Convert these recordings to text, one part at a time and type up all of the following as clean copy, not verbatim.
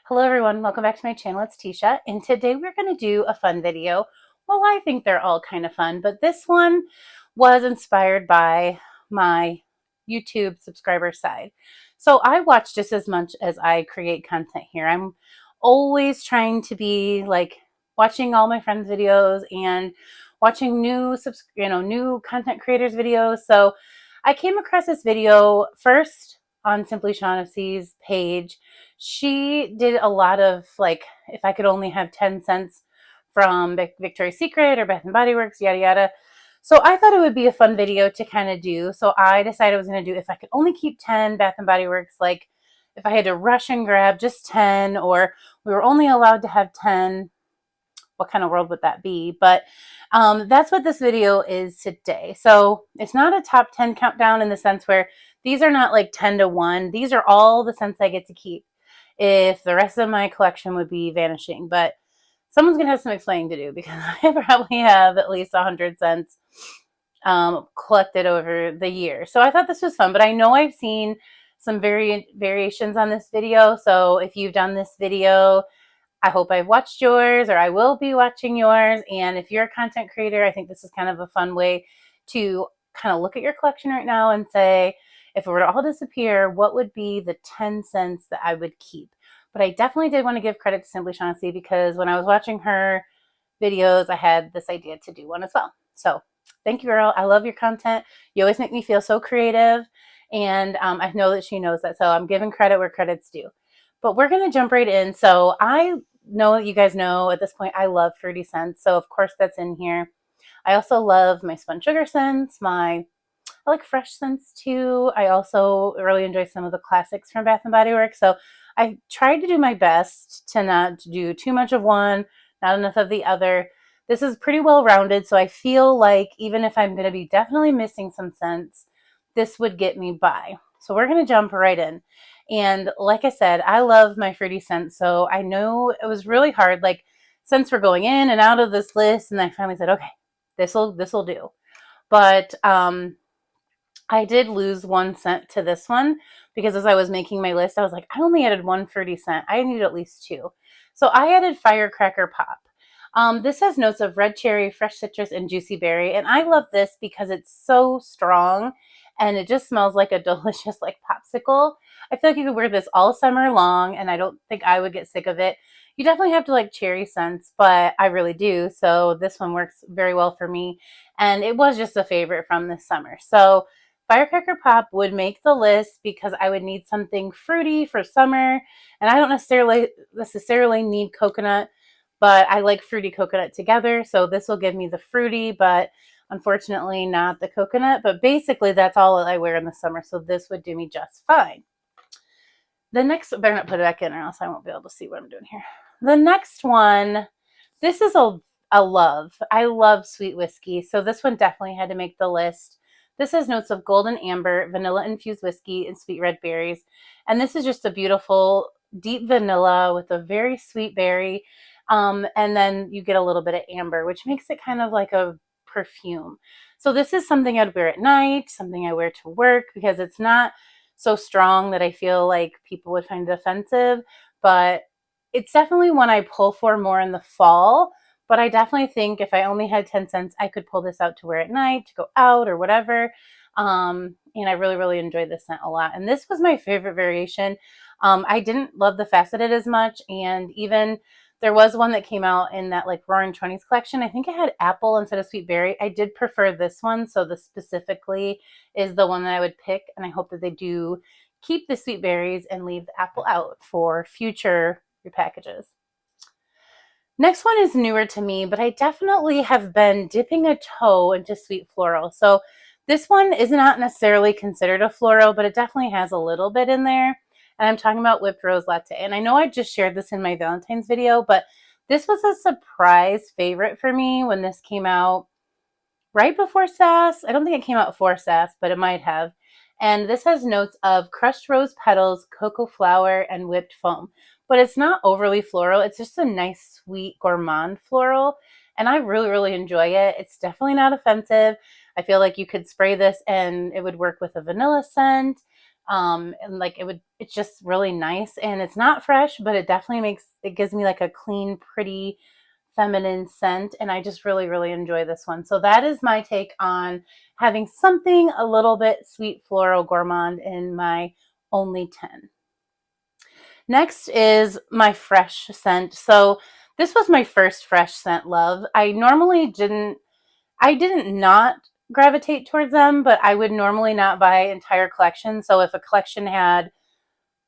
Hello everyone, welcome back to my channel. It's Teesha, and today we're going to do a fun video. Well, I think they're all kind of fun, but this one was inspired by my YouTube subscriber side. So I watch just as much as I create content here. I'm always trying to be like watching all my friends' videos and watching new content creators' videos. So I came across this video first on Simply Shaughnessy's page. She did a lot of like, if I could only have 10 cents from Victoria's Secret or Bath and Body Works, yada yada. So I thought it would be a fun video to kind of do. So I decided I was going to do, if I could only keep 10 Bath and Body Works, like if I had to rush and grab just 10, or we were only allowed to have 10, what kind of world would that be? But that's what this video is today. So it's not a top 10 countdown in the sense where these are not like 10 to 1. These are all the scents I get to keep, if the rest of my collection would be vanishing. But someone's going to have some explaining to do, because I probably have at least 100 cents collected over the year. So I thought this was fun, but I know I've seen some variations on this video. So if you've done this video, I hope I've watched yours, or I will be watching yours. And if you're a content creator, I think this is kind of a fun way to kind of look at your collection right now and say, if it were to all disappear, what would be the 10 cents that I would keep? But I definitely did want to give credit to Simply Shaughnessy, because when I was watching her videos, I had this idea to do one as well. So thank you, girl. I love your content. You always make me feel so creative. And I know that she knows that. So I'm giving credit where credit's due. But we're going to jump right in. So I know you guys know at this point, I love fruity scents. So of course that's in here. I also love my spun sugar scents. I like fresh scents too. I also really enjoy some of the classics from Bath and Body Works. So I tried to do my best to not do too much of one, not enough of the other. This is pretty well rounded. So I feel like even if I'm going to be definitely missing some scents, this would get me by. So we're going to jump right in. And like I said, I love my fruity scents. So I know it was really hard. Like, scents were going in and out of this list, and I finally said, okay, this'll do. But I did lose one scent to this one, because as I was making my list, I was like, I only added one fruity scent. I need at least two. So I added Firecracker Pop. This has notes of red cherry, fresh citrus, and juicy berry. And I love this because it's so strong and it just smells like a delicious like popsicle. I feel like you could wear this all summer long, and I don't think I would get sick of it. You definitely have to like cherry scents, but I really do. So this one works very well for me. And it was just a favorite from this summer. So Firecracker Pop would make the list because I would need something fruity for summer. And I don't necessarily need coconut, but I like fruity coconut together. So this will give me the fruity, but unfortunately not the coconut. But basically that's all I wear in the summer. So this would do me just fine. The next, better not put it back in or else I won't be able to see what I'm doing here. The next one, this is a love. I love sweet whiskey. So this one definitely had to make the list. This has notes of golden amber, vanilla infused whiskey, and sweet red berries. And this is just a beautiful deep vanilla with a very sweet berry. And then you get a little bit of amber, which makes it kind of like a perfume. So this is something I'd wear at night, something I wear to work, because it's not so strong that I feel like people would find it offensive. But it's definitely one I pull for more in the fall. But I definitely think if I only had 10 cents, I could pull this out to wear at night, to go out or whatever. And I really, really enjoyed this scent a lot. And this was my favorite variation. I didn't love the faceted as much. And even there was one that came out in that like Roaring 20s collection. I think it had apple instead of sweet berry. I did prefer this one. So this specifically is the one that I would pick. And I hope that they do keep the sweet berries and leave the apple out for future repackages. Next one is newer to me, but I definitely have been dipping a toe into sweet floral. So this one is not necessarily considered a floral, but it definitely has a little bit in there. And I'm talking about whipped rose latte. And I know I just shared this in my Valentine's video, but this was a surprise favorite for me when this came out right before SAS. I don't think it came out before SAS, but it might have. And this has notes of crushed rose petals, cocoa flower, and whipped foam. But it's not overly floral. It's just a nice, sweet, gourmand floral. And I really, really enjoy it. It's definitely not offensive. I feel like you could spray this and it would work with a vanilla scent. And like it's just really nice, and it's not fresh, but it definitely gives me like a clean, pretty, feminine scent, and I just really, really enjoy this one. So that is my take on having something a little bit sweet, floral, gourmand in my only 10. Next is my fresh scent. So this was my first fresh scent love. I didn't not gravitate towards them, but I would normally not buy entire collections. So if a collection had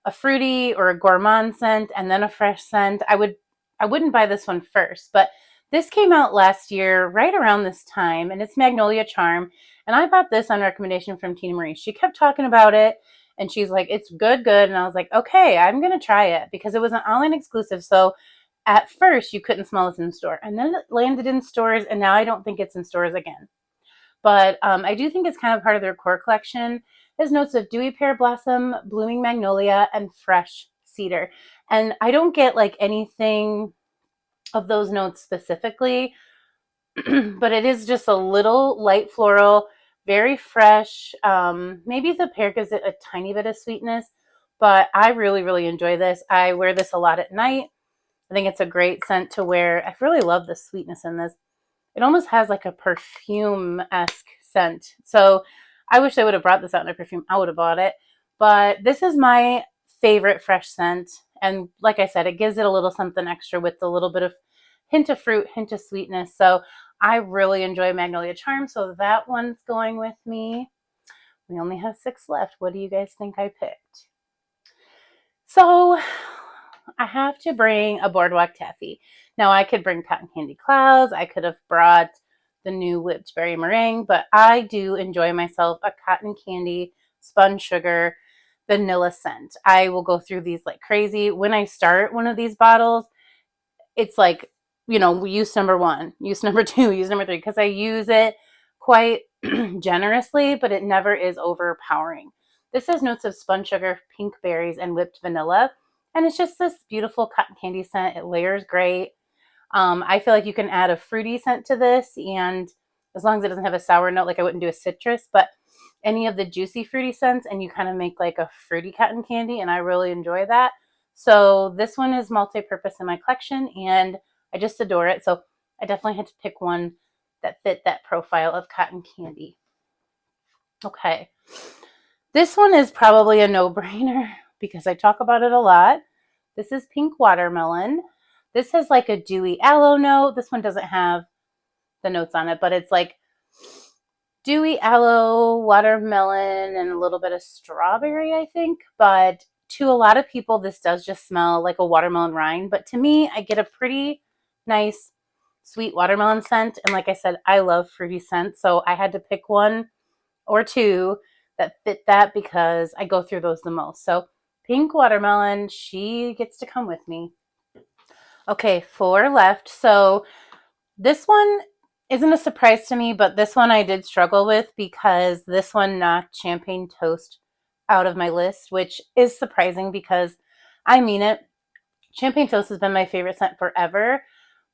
a fruity or a gourmand scent and then a fresh scent, I wouldn't buy this one first. But this came out last year, right around this time, and it's Magnolia Charm. And I bought this on recommendation from Tina Marie. She kept talking about it, and she's like, "It's good, good." And I was like, "Okay, I'm gonna try it," because it was an online exclusive. So at first, you couldn't smell this in store, and then it landed in stores, and now I don't think it's in stores again. But I do think it's kind of part of their core collection. There's notes of dewy pear blossom, blooming magnolia, and fresh cedar. And I don't get like anything of those notes specifically, but it is just a little light floral, very fresh. Maybe the pear gives it a tiny bit of sweetness, but I really, really enjoy this. I wear this a lot at night. I think it's a great scent to wear. I really love the sweetness in this. It almost has like a perfume-esque scent. So I wish they would have brought this out in a perfume. I would have bought it. But this is my favorite fresh scent. And like I said, it gives it a little something extra with a little bit of hint of fruit, hint of sweetness. So I really enjoy Magnolia Charm. So that one's going with me. We only have 6 left. What do you guys think I picked? So I have to bring a Boardwalk taffy. Now I could bring cotton candy clouds. I could have brought the new whipped berry meringue, but I do enjoy myself a cotton candy, spun sugar, vanilla scent. I will go through these like crazy. When I start one of these bottles, it's like, use number 1, use number 2, use number 3, because I use it quite generously, but it never is overpowering. This has notes of spun sugar, pink berries, and whipped vanilla. And it's just this beautiful cotton candy scent. It layers great. I feel like you can add a fruity scent to this, and as long as it doesn't have a sour note, like I wouldn't do a citrus, but any of the juicy fruity scents, and you kind of make like a fruity cotton candy, and I really enjoy that. So this one is multi-purpose in my collection, and I just adore it. So I definitely had to pick one that fit that profile of cotton candy. Okay. This one is probably a no-brainer because I talk about it a lot. This is pink watermelon. This has like a dewy aloe note. This one doesn't have the notes on it, but it's like dewy aloe, watermelon, and a little bit of strawberry, I think. But to a lot of people, this does just smell like a watermelon rind. But to me, I get a pretty nice, sweet watermelon scent. And like I said, I love fruity scents. So I had to pick one or two that fit that because I go through those the most. So pink watermelon, she gets to come with me. Okay, 4 left. So this one isn't a surprise to me, but this one I did struggle with because this one knocked Champagne Toast out of my list, which is surprising because I mean it. Champagne Toast has been my favorite scent forever,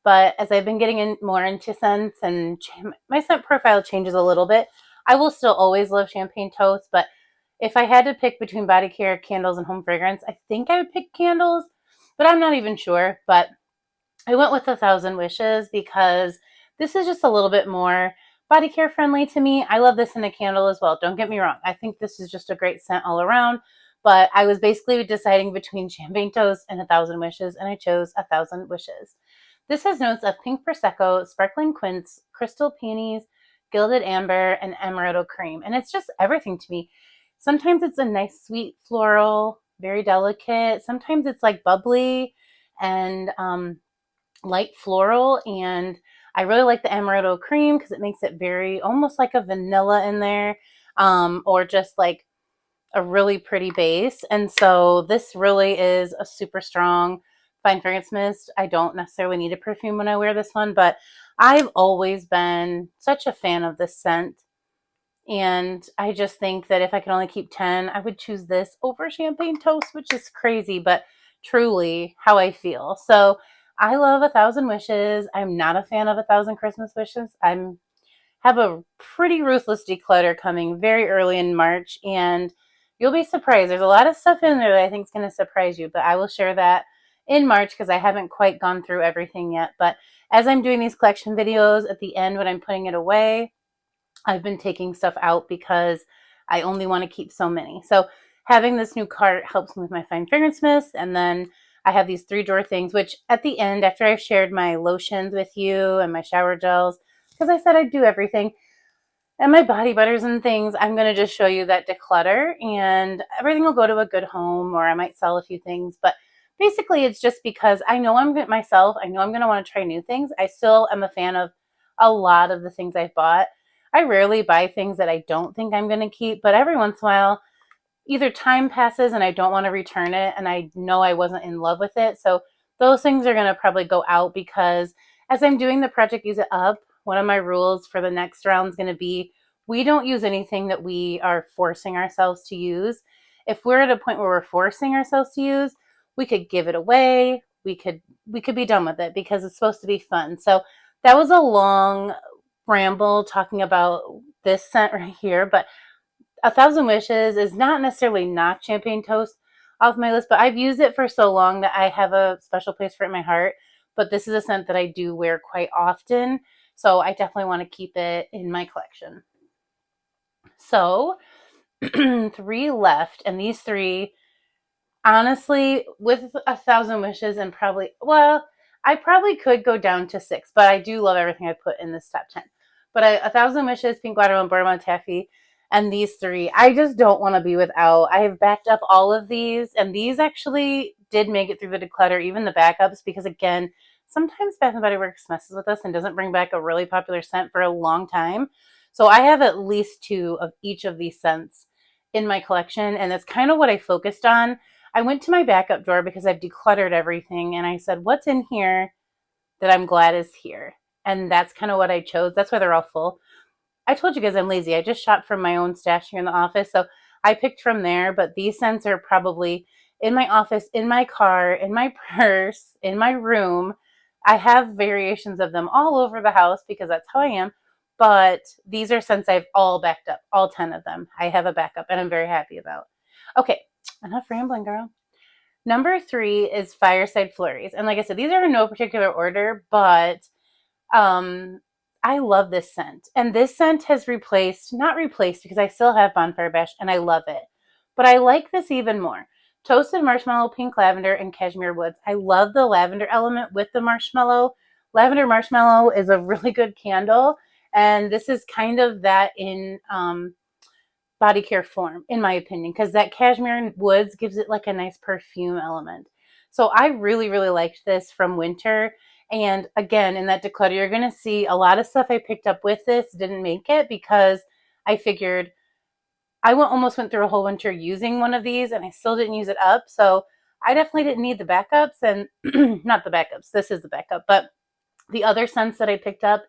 but as I've been getting more into scents and my scent profile changes a little bit, I will still always love Champagne Toast, but if I had to pick between body care, candles, and home fragrance, I think I would pick candles, but I'm not even sure. But I went with 1,000 Wishes because this is just a little bit more body care friendly to me. I love this in a candle as well. Don't get me wrong. I think this is just a great scent all around, but I was basically deciding between Champagne Toast and 1,000 Wishes, and I chose 1,000 Wishes. This has notes of pink prosecco, sparkling quince, crystal peonies, gilded amber, and amaretto cream, and it's just everything to me. Sometimes it's a nice sweet floral, very delicate. Sometimes it's like bubbly and light floral, and I really like the amaretto cream because it makes it very almost like a vanilla in there, or just like a really pretty base. And so this really is a super strong fine fragrance mist. I don't necessarily need a perfume when I wear this one, but I've always been such a fan of this scent. And I just think that if I could only keep 10, I would choose this over Champagne Toast, which is crazy, but truly how I feel. So I love 1,000 Wishes. I'm not a fan of 1,000 Christmas Wishes. I have a pretty ruthless declutter coming very early in March, and You'll be surprised. There's a lot of stuff in there that I think is going to surprise you, but I will share that in March because I haven't quite gone through everything yet. But as I'm doing these collection videos at the end when I'm putting it away, I've been taking stuff out because I only want to keep so many. So having this new cart helps me with my fine fragrance mist. And then I have these 3-drawer things, which at the end, after I've shared my lotions with you and my shower gels, because I said I'd do everything, and my body butters and things, I'm going to just show you that declutter, and everything will go to a good home, or I might sell a few things. But basically, it's just because I know I'm myself. I know I'm going to want to try new things. I still am a fan of a lot of the things I've bought. I rarely buy things that I don't think I'm going to keep, but every once in a while, either time passes and I don't want to return it, and I know I wasn't in love with it. So those things are going to probably go out, because as I'm doing the project Use It Up, one of my rules for the next round is going to be we don't use anything that we are forcing ourselves to use. If we're at a point where we're forcing ourselves to use, we could give it away. We could be done with it because it's supposed to be fun. So that was a long ramble talking about this scent right here, but A Thousand Wishes is not necessarily not champagne toast off my list, but I've used it for so long that I have a special place for it in my heart. But this is a scent that I do wear quite often, so I definitely want to keep it in my collection. So 3 left, and these 3, honestly, with A Thousand Wishes and probably, well, I probably could go down to 6, but I do love everything I put in this top 10. But A Thousand Wishes, Pink Watermelon, Boardwalk, Taffy, and these 3, I just don't want to be without. I have backed up all of these, and these actually did make it through the declutter, even the backups, because again, sometimes Bath and Body Works messes with us and doesn't bring back a really popular scent for a long time. So I have at least 2 of each of these scents in my collection, and that's kind of what I focused on. I went to my backup drawer because I've decluttered everything, and I said, what's in here that I'm glad is here? And that's kind of what I chose. That's why they're all full. I told you guys I'm lazy. I just shop from my own stash here in the office, so I picked from there, but these scents are probably in my office, in my car, in my purse, in my room. I have variations of them all over the house because that's how I am, but these are scents I've all backed up, all 10 of them. I have a backup, and I'm very happy about. Okay, enough rambling, girl. Number 3 is Fireside Flurries. And like I said, these are in no particular order, but I love this scent. And this scent has not replaced because I still have Bonfire Bash and I love it. But I like this even more. Toasted marshmallow, pink lavender, and cashmere woods. I love the lavender element with the marshmallow. Lavender marshmallow is a really good candle. And this is kind of that in body care form, in my opinion, because that cashmere and woods gives it like a nice perfume element. So I really, really liked this from winter. And again, in that declutter, you're going to see a lot of stuff I picked up with this didn't make it because I figured I almost went through a whole winter using one of these and I still didn't use it up. So I definitely didn't need the backups, and not the backups. This is the backup, but the other scents that I picked up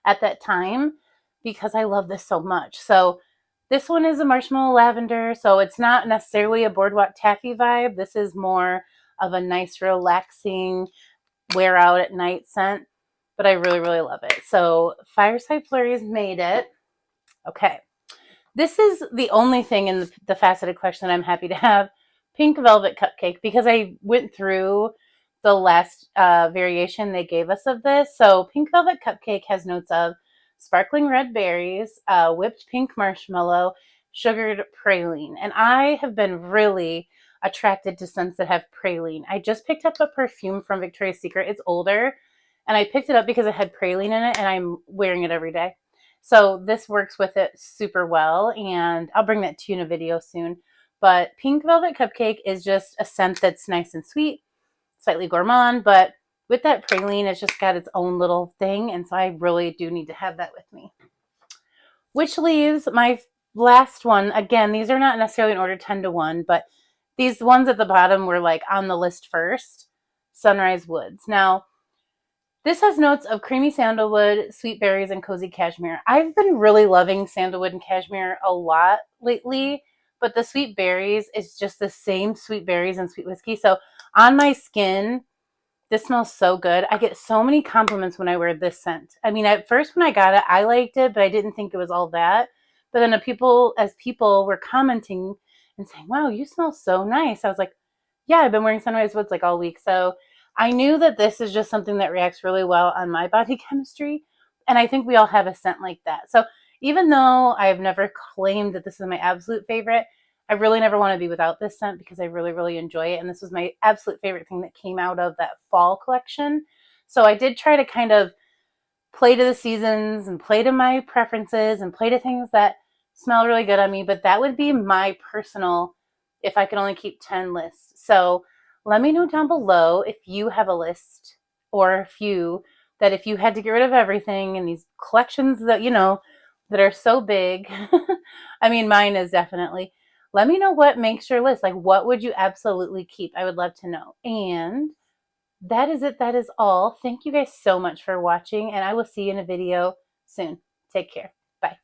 at that time because I love this so much. So this one is a marshmallow lavender, so it's not necessarily a Boardwalk taffy vibe. This is more of a nice, relaxing, wear out at night scent, but I really, really love it. So Fireside Flurries made it. Okay. This is the only thing in the faceted collection that I'm happy to have. Pink Velvet Cupcake, because I went through the last variation they gave us of this. So Pink Velvet Cupcake has notes of sparkling red berries, whipped pink marshmallow, sugared praline. And I have been really attracted to scents that have praline. I just picked up a perfume from Victoria's Secret. It's older, and I picked it up because it had praline in it, and I'm wearing it every day. So this works with it super well, and I'll bring that to you in a video soon. But Pink Velvet Cupcake is just a scent that's nice and sweet, slightly gourmand, but with that praline, it's just got its own little thing, and so I really do need to have that with me. Which leaves my last one. Again, these are not necessarily in order 10 to 1, but these ones at the bottom were like on the list first. Sunrise Woods. Now, this has notes of creamy sandalwood, sweet berries, and cozy cashmere. I've been really loving sandalwood and cashmere a lot lately, but the sweet berries is just the same sweet berries and sweet whiskey. So on my skin, this smells so good. I get so many compliments when I wear this scent. I mean, at first when I got it, I liked it, but I didn't think it was all that. But then as people were commenting and saying, wow, you smell so nice. I was like, yeah, I've been wearing Sunrise Woods like all week. So I knew that this is just something that reacts really well on my body chemistry. And I think we all have a scent like that. So even though I've never claimed that this is my absolute favorite, I really never want to be without this scent because I really, really enjoy it. And this was my absolute favorite thing that came out of that fall collection. So I did try to kind of play to the seasons and play to my preferences and play to things that smell really good on me. But that would be my personal, if I could only keep 10 lists. So let me know down below if you have a list or a few that if you had to get rid of everything and these collections that, you know, that are so big. I mean, mine is definitely. Let me know what makes your list. Like, what would you absolutely keep? I would love to know. And that is it. That is all. Thank you guys so much for watching, and I will see you in a video soon. Take care. Bye.